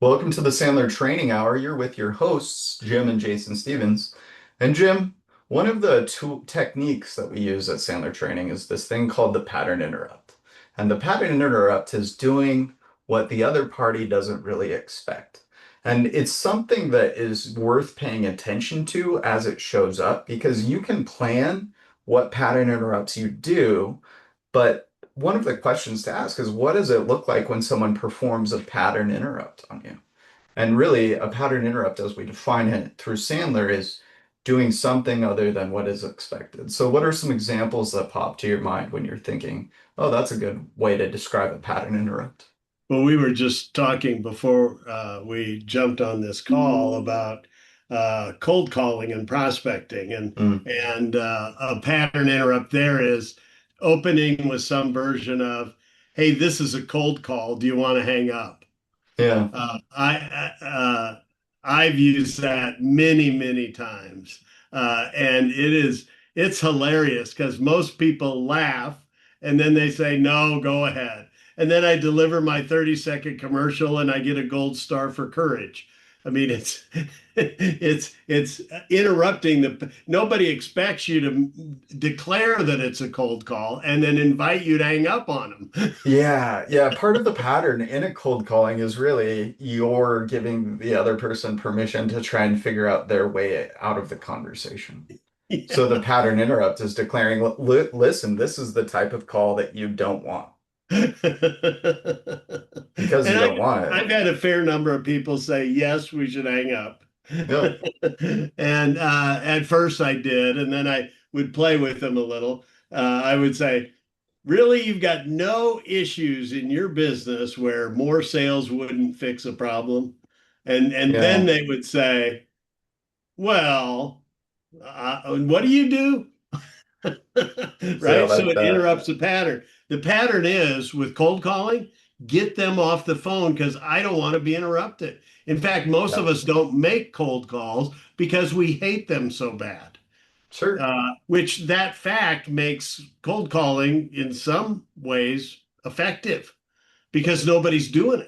Welcome to the Sandler Training Hour. You're with your hosts, Jim and Jason Stevens. And Jim, one of the two techniques that we use at Sandler Training is this thing called the pattern interrupt. And the pattern interrupt is doing what the other party doesn't really expect. And it's something that is worth paying attention to as it shows up because you can plan what pattern interrupts you do, but one of the questions to ask is what does it look like when someone performs a pattern interrupt on you? And really, a pattern interrupt, as we define it through Sandler, is doing something other than what is expected. So, what are some examples that pop to your mind when you're thinking, oh, that's a good way to describe a pattern interrupt? Well, we were just talking before we jumped on this call about cold calling and prospecting, and Mm, and a pattern interrupt there is opening with some version of, "Hey, this is a cold call. Do you want to hang up?" yeah, I've used that many times, and it's hilarious because most people laugh and then they say, "No, go ahead." And then I deliver my 30-second commercial and I get a gold star for courage. I mean, it's it's interrupting the nobody expects you to declare that it's a cold call and then invite you to hang up on them. yeah. Part of the pattern in a cold calling is really you're giving the other person permission to try and figure out their way out of the conversation. So the Yeah. pattern interrupt is declaring, listen, this is the type of call that you don't want. And Because you don't want it. I've had a fair number of people say, yes, we should hang up. Yep. And at first I did, and then I would play with them a little. I would say, really, you've got no issues in your business where more sales wouldn't fix a problem. And then Yeah. they would say, well, what do you do? Say it Right? So like it that. interrupts the pattern. The pattern is with cold calling, get them off the phone because I don't want to be interrupted. In fact, most of Yep. us don't make cold calls because we hate them so bad, Sure. which that fact makes cold calling in some ways effective because nobody's doing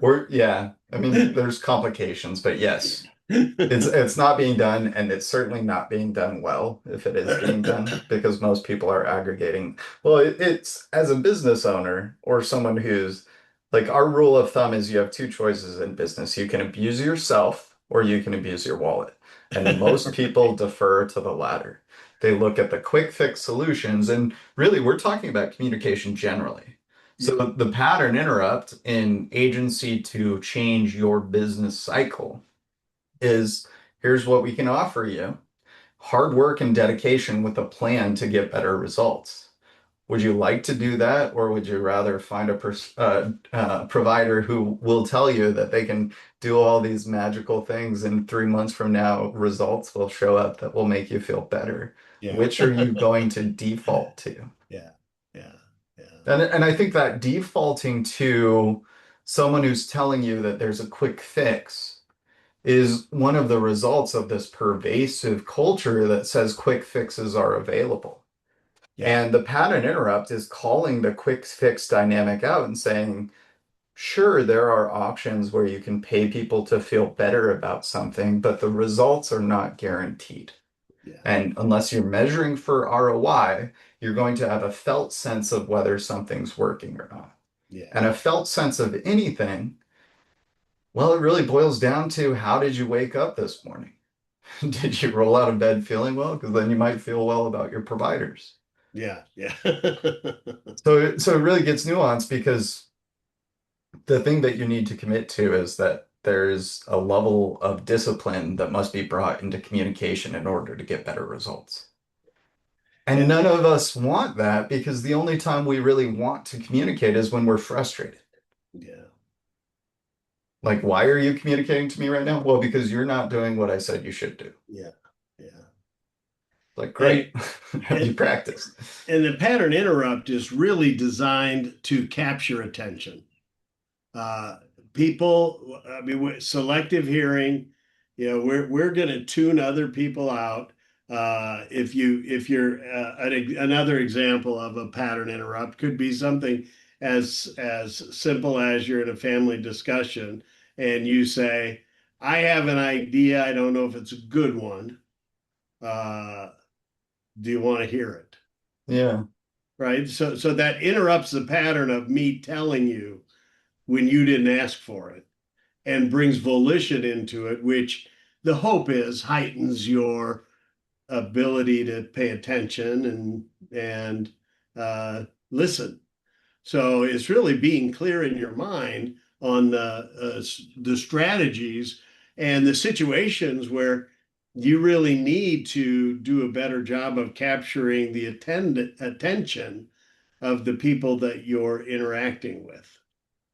Or yeah. I mean, there's complications, but yes. It's it. it's not being done, and it's certainly not being done well if it is being done, because most people are aggregating. Well, it's as a business owner or someone who's like our rule of thumb is you have two choices in business. You can abuse yourself or you can abuse your wallet. And most people defer to the latter. They look at the quick fix solutions, and really we're talking about communication generally. So Yeah, the pattern interrupt in agency to change your business cycle is here's what we can offer you: hard work and dedication with a plan to get better results. Would you like to do that, or would you rather find a provider who will tell you that they can do all these magical things and 3 months from now, results will show up that will make you feel better? yeah, Which are you going to default to? yeah, yeah, yeah, And I think that defaulting to someone who's telling you that there's a quick fix is one of the results of this pervasive culture that says quick fixes are available. yeah, And the pattern interrupt is calling the quick fix dynamic out and saying, sure, there are options where you can pay people to feel better about something, but the results are not guaranteed. yeah, And unless you're measuring for ROI, you're going to have a felt sense of whether something's working or not. yeah, And a felt sense of anything, well, it really boils down to how did you wake up this morning? Did you roll out of bed feeling well? Because then you might feel well about your providers. yeah, yeah. So it really gets nuanced because the thing that you need to commit to is that there's a level of discipline that must be brought into communication in order to get better results. And Yeah, none of us want that because the only time we really want to communicate is when we're frustrated. yeah, Like, why are you communicating to me right now? Well, because you're not doing what I said you should do. yeah, yeah. Like, And great. Have you and practiced? and the pattern interrupt is really designed to capture attention. Uh, people, I mean, selective hearing, we're going to tune other people out. If you're another example of a pattern interrupt could be something as simple as you're in a family discussion and you say, I have an idea. I don't know if it's a good one. Uh, do you want to hear it? Yeah. Right. So that interrupts the pattern of me telling you when you didn't ask for it and brings volition into it, which the hope is heightens your ability to pay attention and listen. So it's really being clear in your mind on the strategies and the situations where you really need to do a better job of capturing the attention of the people that you're interacting with.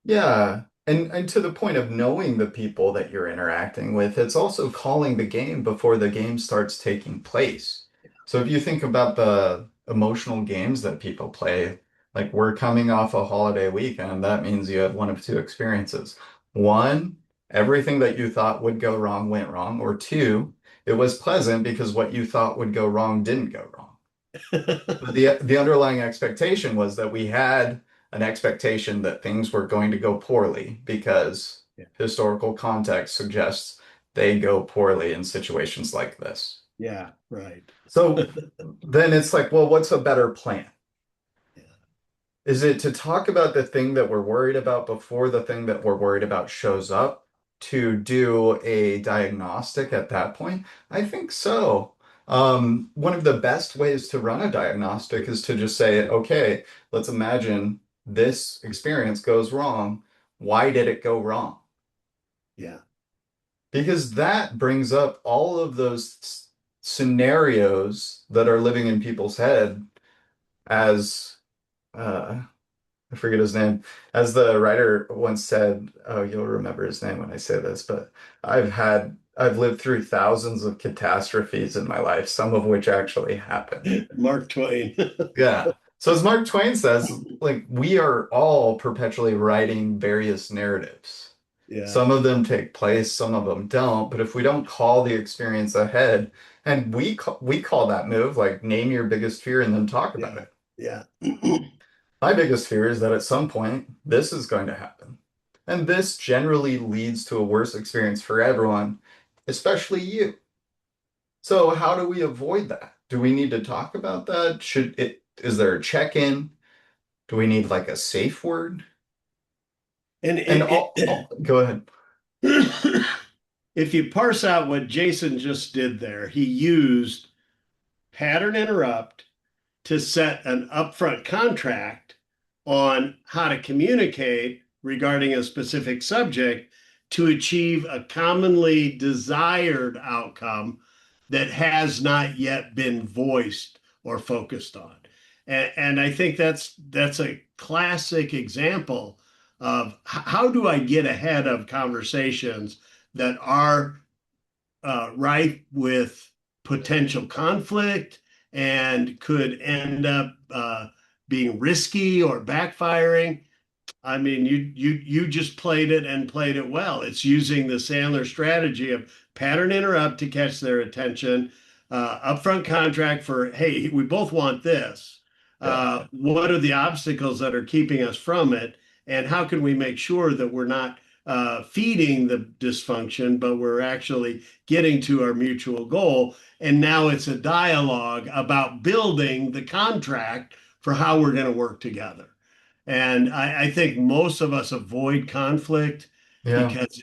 Yeah. And to the point of knowing the people that you're interacting with, it's also calling the game before the game starts taking place. So if you think about the emotional games that people play, like we're coming off a holiday weekend, that means you have one of two experiences. One, everything that you thought would go wrong went wrong, or two, it was pleasant because what you thought would go wrong didn't go wrong. But the underlying expectation was that we had an expectation that things were going to go poorly because Yeah, historical context suggests they go poorly in situations like this. yeah, right. So then it's like, well, what's a better plan? Yeah. Is it to talk about the thing that we're worried about before the thing that we're worried about shows up to do a diagnostic at that point? I think so. One of the best ways to run a diagnostic is to just say, okay, let's imagine this experience goes wrong. Why did it go wrong? Yeah. Because that brings up all of those scenarios that are living in people's head as uh, I forget his name. As the writer once said, oh, you'll remember his name when I say this, but I've lived through thousands of catastrophes in my life, some of which actually happened. Mark Twain. Yeah. So as Mark Twain says, like we are all perpetually writing various narratives. Yeah. Some of them take place, some of them don't, but if we don't call the experience ahead, and we call that move like name your biggest fear and then talk about Yeah. it. Yeah. My biggest fear is that at some point this is going to happen. And this generally leads to a worse experience for everyone, especially you. So how do we avoid that? Do we need to talk about that? Is there a check-in? Do we need like a safe word? And And it go ahead. if you parse out what Jason just did there, he used pattern interrupt to set an upfront contract on how to communicate regarding a specific subject to achieve a commonly desired outcome that has not yet been voiced or focused on. And I think that's a classic example of how do I get ahead of conversations that are rife with potential conflict and could end up being risky or backfiring. I mean, you just played it and played it well. It's using the Sandler strategy of pattern interrupt to catch their attention, upfront contract for, hey, we both want this. Yeah. What are the obstacles that are keeping us from it? And how can we make sure that we're not feeding the dysfunction, but we're actually getting to our mutual goal? And now it's a dialogue about building the contract for how we're going to work together. And I think most of us avoid conflict Yeah. because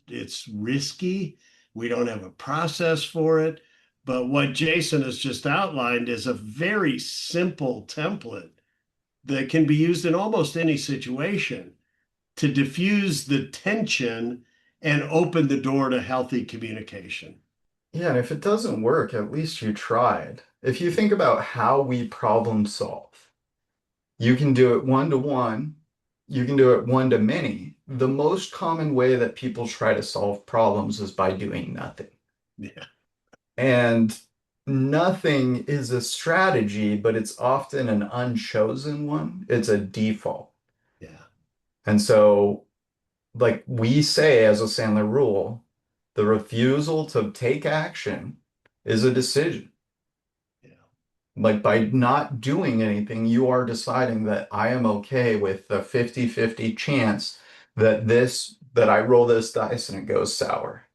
it's risky. We don't have a process for it. But what Jason has just outlined is a very simple template that can be used in almost any situation to diffuse the tension and open the door to healthy communication. Yeah, and if it doesn't work, at least you tried. If you think about how we problem solve, you can do it one to one. You can do it one to many. The most common way that people try to solve problems is by doing nothing. Yeah, And nothing is a strategy, but it's often an unchosen one. It's a default. yeah, And so, like we say as a Sandler rule, the refusal to take action is a decision. yeah. Like by not doing anything, you are deciding that I am okay with the 50-50 chance that I roll this dice and it goes sour.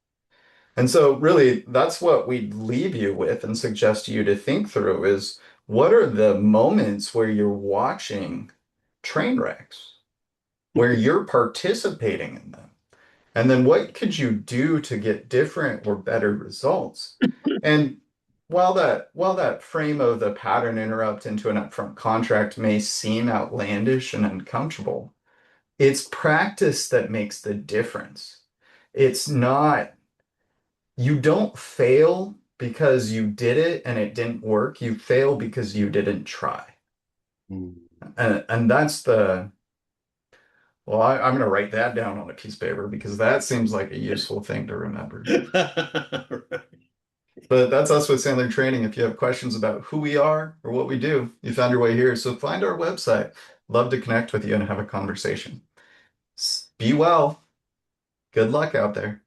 And so really that's what we'd leave you with and suggest you to think through is what are the moments where you're watching train wrecks, where you're participating in them? And then what could you do to get different or better results? And while that frame of the pattern interrupt into an upfront contract may seem outlandish and uncomfortable, it's practice that makes the difference. It's not, you don't fail because you did it and it didn't work. You fail because you didn't try. And that's I'm going to write that down on a piece of paper because that seems like a useful thing to remember. But that's us with Sandler Training. If you have questions about who we are or what we do, you found your way here. So find our website. Love to connect with you and have a conversation. Be well. Good luck out there.